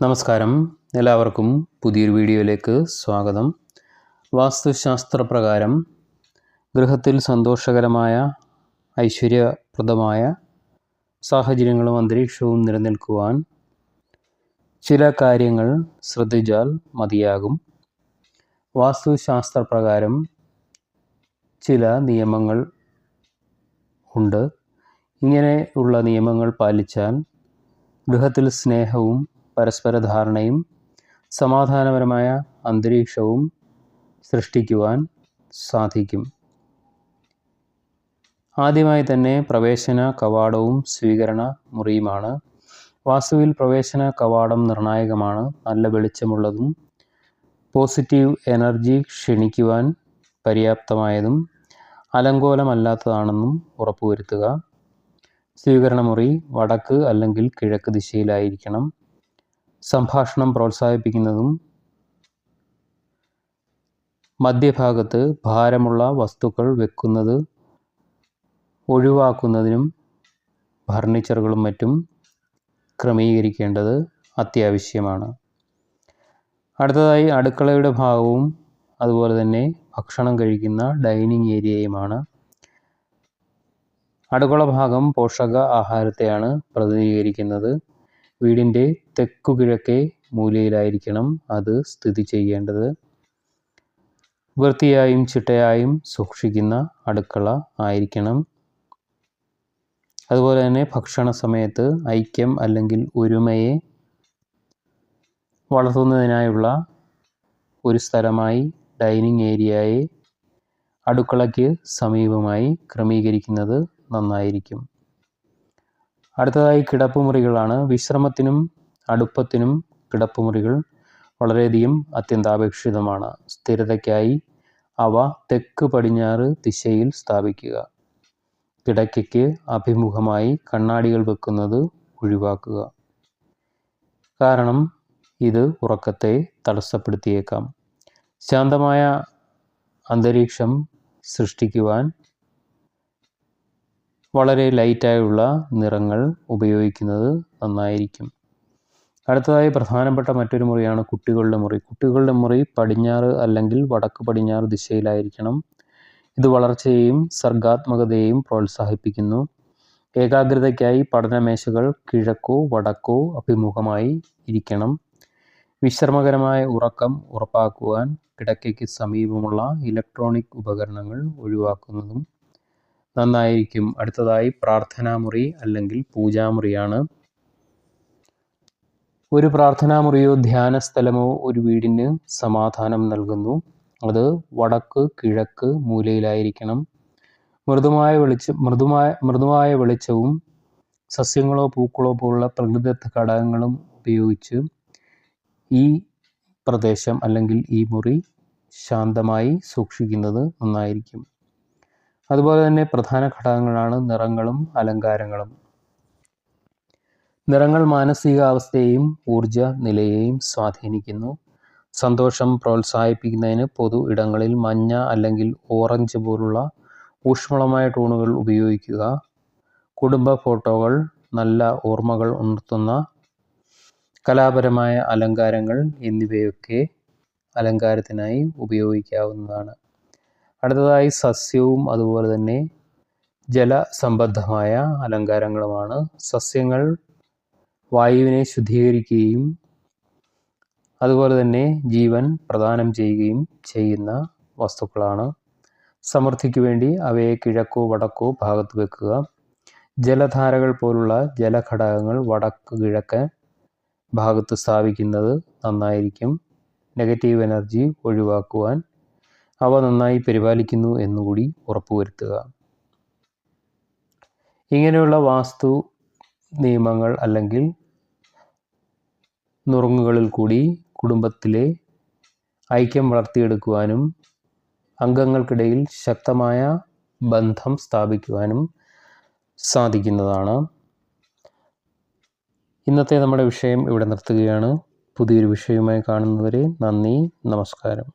നമസ്കാരം, എല്ലാവർക്കും പുതിയൊരു വീഡിയോയിലേക്ക് സ്വാഗതം. വാസ്തുശാസ്ത്രപ്രകാരം ഗൃഹത്തിൽ സന്തോഷകരമായ ഐശ്വര്യപ്രദമായ സാഹചര്യങ്ങളും അന്തരീക്ഷവും നിലനിൽക്കുവാൻ ചില കാര്യങ്ങൾ ശ്രദ്ധിച്ചാൽ മതിയാകും. വാസ്തുശാസ്ത്രപ്രകാരം ചില നിയമങ്ങൾ ഉണ്ട്. ഇങ്ങനെയുള്ള നിയമങ്ങൾ പാലിച്ചാൽ ഗൃഹത്തിൽ സ്നേഹവും പരസ്പര ധാരണയും സമാധാനപരമായ അന്തരീക്ഷവും സൃഷ്ടിക്കുവാൻ സാധിക്കും. ആദ്യമായി തന്നെ പ്രവേശന കവാടവും സ്വീകരണ മുറിയുമാണ്. വാസ്തുവിൽ പ്രവേശന കവാടം നിർണായകമാണ്. നല്ല വെളിച്ചമുള്ളതും പോസിറ്റീവ് എനർജി ക്ഷണിക്കുവാൻ പര്യാപ്തമായതും അലങ്കോലമല്ലാത്തതാണെന്നും ഉറപ്പുവരുത്തുക. സ്വീകരണമുറി വടക്ക് അല്ലെങ്കിൽ കിഴക്ക് ദിശയിലായിരിക്കണം. സംഭാഷണം പ്രോത്സാഹിപ്പിക്കുന്നതും മധ്യഭാഗത്ത് ഭാരമുള്ള വസ്തുക്കൾ വെക്കുന്നത് ഒഴിവാക്കുന്നതിനും ഫർണിച്ചറുകളും മറ്റും ക്രമീകരിക്കേണ്ടത് അത്യാവശ്യമാണ്. അടുത്തതായി അടുക്കളയുടെ ഭാഗവും അതുപോലെ തന്നെ ഭക്ഷണം കഴിക്കുന്ന ഡൈനിങ് ഏരിയയുമാണ്. അടുക്കള ഭാഗം പോഷക ആഹാരത്തെയാണ് പ്രതിനിധീകരിക്കുന്നത്. വീടിൻ്റെ തെക്കുകിഴക്കേ മൂലയിലായിരിക്കണം അത് സ്ഥിതി ചെയ്യേണ്ടത്. വൃത്തിയായും ചിട്ടയായും സൂക്ഷിക്കുന്ന അടുക്കള ആയിരിക്കണം. അതുപോലെ തന്നെ ഭക്ഷണ സമയത്ത് ഐക്യം അല്ലെങ്കിൽ ഒരുമയെ വളർത്തുന്നതിനായുള്ള ഒരു സ്ഥലമായി ഡൈനിങ് ഏരിയയെ അടുക്കളയ്ക്ക് സമീപമായി ക്രമീകരിക്കുന്നത് നന്നായിരിക്കും. അടുത്തതായി കിടപ്പുമുറികളാണ്. വിശ്രമത്തിനും അടുപ്പത്തിനും കിടപ്പുമുറികൾ വളരെയധികം അത്യന്താപേക്ഷിതമാണ്. സ്ഥിരതയ്ക്കായി അവ തെക്ക് പടിഞ്ഞാറ് ദിശയിൽ സ്ഥാപിക്കുക. കിടക്കയ്ക്ക് അഭിമുഖമായി കണ്ണാടികൾ വെക്കുന്നത് ഒഴിവാക്കുക. കാരണം ഇത് ഉറക്കത്തെ തടസ്സപ്പെടുത്തിയേക്കാം. ശാന്തമായ അന്തരീക്ഷം സൃഷ്ടിക്കുവാൻ വളരെ ലൈറ്റായുള്ള നിറങ്ങൾ ഉപയോഗിക്കുന്നത് നന്നായിരിക്കും. അടുത്തതായി പ്രധാനപ്പെട്ട മറ്റൊരു മുറിയാണ് കുട്ടികളുടെ മുറി. കുട്ടികളുടെ മുറി പടിഞ്ഞാറ് അല്ലെങ്കിൽ വടക്ക് പടിഞ്ഞാറ് ദിശയിലായിരിക്കണം. ഇത് വളർച്ചയെയും സർഗാത്മകതയെയും പ്രോത്സാഹിപ്പിക്കുന്നു. ഏകാഗ്രതയ്ക്കായി പഠനമേശകൾ കിഴക്കോ വടക്കോ അഭിമുഖമായി ഇരിക്കണം. വിശ്രമകരമായ ഉറക്കം ഉറപ്പാക്കുവാൻ കിടക്കയ്ക്ക് സമീപമുള്ള ഇലക്ട്രോണിക് ഉപകരണങ്ങൾ ഒഴിവാക്കുന്നതും നന്നായിരിക്കും. അടുത്തതായി പ്രാർത്ഥനാമുറി അല്ലെങ്കിൽ പൂജാമുറിയാണ്. ഒരു പ്രാർത്ഥനാമുറിയോ ധ്യാന സ്ഥലമോ ഒരു വീടിന് സമാധാനം നൽകുന്നു. അത് വടക്ക് കിഴക്ക് മൂലയിലായിരിക്കണം. മൃദുവായ വെളിച്ചവും സസ്യങ്ങളോ പൂക്കളോ പോലുള്ള പ്രകൃതിദത്ത ഘടകങ്ങളും ഉപയോഗിച്ച് ഈ പ്രദേശം അല്ലെങ്കിൽ ഈ മുറി ശാന്തമായി സൂക്ഷിക്കുന്നത് നന്നായിരിക്കും. അതുപോലെ തന്നെ പ്രധാന ഘടകങ്ങളാണ് നിറങ്ങളും അലങ്കാരങ്ങളും. നിറങ്ങൾ മാനസികാവസ്ഥയെയും ഊർജ നിലയെയും സ്വാധീനിക്കുന്നു. സന്തോഷം പ്രോത്സാഹിപ്പിക്കുന്നതിന് പൊതു ഇടങ്ങളിൽ മഞ്ഞ അല്ലെങ്കിൽ ഓറഞ്ച് പോലുള്ള ഊഷ്മളമായ ടോണുകൾ ഉപയോഗിക്കുക. കുടുംബ ഫോട്ടോകൾ, നല്ല ഓർമ്മകൾ ഉണർത്തുന്ന കലാപരമായ അലങ്കാരങ്ങൾ എന്നിവയൊക്കെ അലങ്കാരത്തിനായി ഉപയോഗിക്കാവുന്നതാണ്. അടുത്തതായി സസ്യവും അതുപോലെ തന്നെ ജലസംബന്ധമായ അലങ്കാരങ്ങളുമാണ്. സസ്യങ്ങൾ വായുവിനെ ശുദ്ധീകരിക്കുകയും അതുപോലെ തന്നെ ജീവൻ പ്രദാനം ചെയ്യുകയും ചെയ്യുന്ന വസ്തുക്കളാണ്. സമൃദ്ധിക്ക് വേണ്ടി അവയെ കിഴക്കോ വടക്കോ ഭാഗത്ത് വെക്കുക. ജലധാരകൾ പോലുള്ള ജലഘടകങ്ങൾ വടക്ക് കിഴക്ക് ഭാഗത്ത് സ്ഥാപിക്കുന്നത് നന്നായിരിക്കും. നെഗറ്റീവ് എനർജി ഒഴിവാക്കുവാൻ അവ നന്നായി പരിപാലിക്കുന്നു എന്നുകൂടി ഉറപ്പുവരുത്തുക. ഇങ്ങനെയുള്ള വാസ്തു നിയമങ്ങൾ അല്ലെങ്കിൽ നുറുങ്ങുകളിൽ കൂടി കുടുംബത്തിലെ ഐക്യം വളർത്തിയെടുക്കുവാനും അംഗങ്ങൾക്കിടയിൽ ശക്തമായ ബന്ധം സ്ഥാപിക്കുവാനും സാധിക്കുന്നതാണ്. ഇന്നത്തെ നമ്മുടെ വിഷയം ഇവിടെ നിർത്തുകയാണ്. പുതിയൊരു വിഷയവുമായി കാണുന്നവരെ നന്ദി, നമസ്കാരം.